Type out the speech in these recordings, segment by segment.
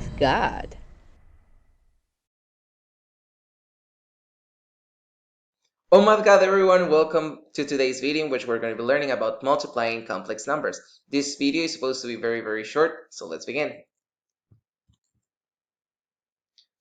ohmathgad. Oh my god, everyone, welcome to today's video in which we're going to be learning about multiplying complex numbers. This video is supposed to be very short, so let's begin.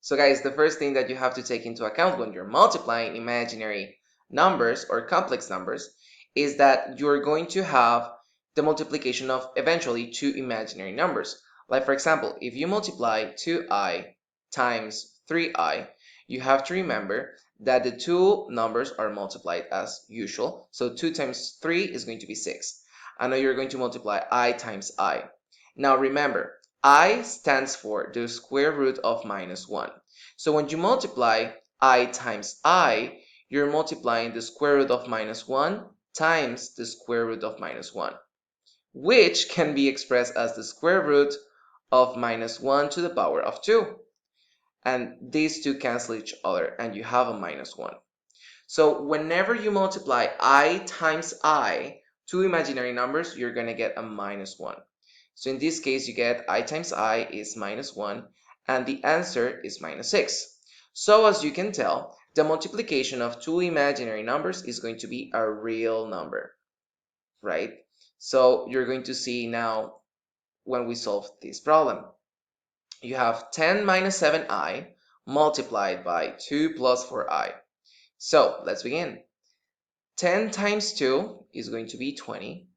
So guys, the first thing that you have to take into account when you're multiplying imaginary numbers or complex numbers is that you're going to have the multiplication of eventually two imaginary numbers. Like for example, if you multiply 2i times 3i, you have to remember that the two numbers are multiplied as usual. So 2 times 3 is going to be 6. And now you're going to multiply I times I. Now remember, I stands for the square root of minus 1. So when you multiply I times I, you're multiplying the square root of minus 1 times the square root of minus 1, which can be expressed as the square root of minus 1 to the power of 2. And these two cancel each other and you have a minus 1. So whenever you multiply I times I, two imaginary numbers, you're going to get a minus 1. So in this case, you get I times I is minus 1, and the answer is minus 6. So as you can tell, the multiplication of two imaginary numbers is going to be a real number, right? So you're going to see now when we solve this problem. You have 10 minus 7i multiplied by 2 plus 4i. So let's begin. 10 times 2 is going to be 20.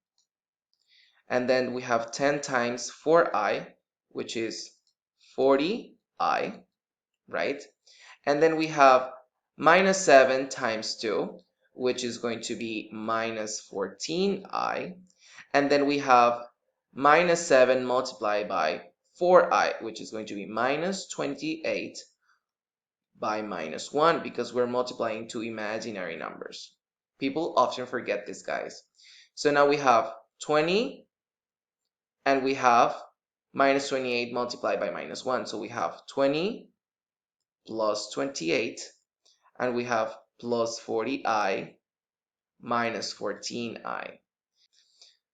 And then we have 10 times 4i, which is 40i, right? And then we have minus 7 times 2, which is going to be minus 14i. And then we have minus 7 multiplied by 4i, which is going to be minus 28 by minus 1, because we're multiplying two imaginary numbers. People often forget this, guys. So now we have 20 and we have minus 28 multiplied by minus 1. So we have 20 plus 28, and we have plus 40i minus 14i.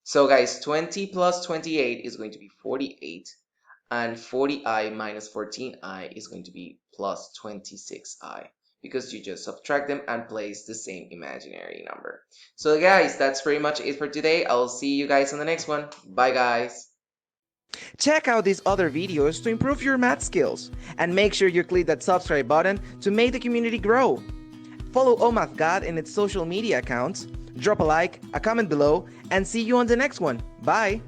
So guys, 20 plus 28 is going to be 48, and 40i minus 14i is going to be plus 26i, because you just subtract them and place the same imaginary number. So guys, that's pretty much it for today. I'll see you guys on the next one. Bye guys. Check out these other videos to improve your math skills, and make sure you click that subscribe button to make the community grow. Follow ohmathgad in its social media accounts, drop a like, a comment below, and see you on the next one. Bye!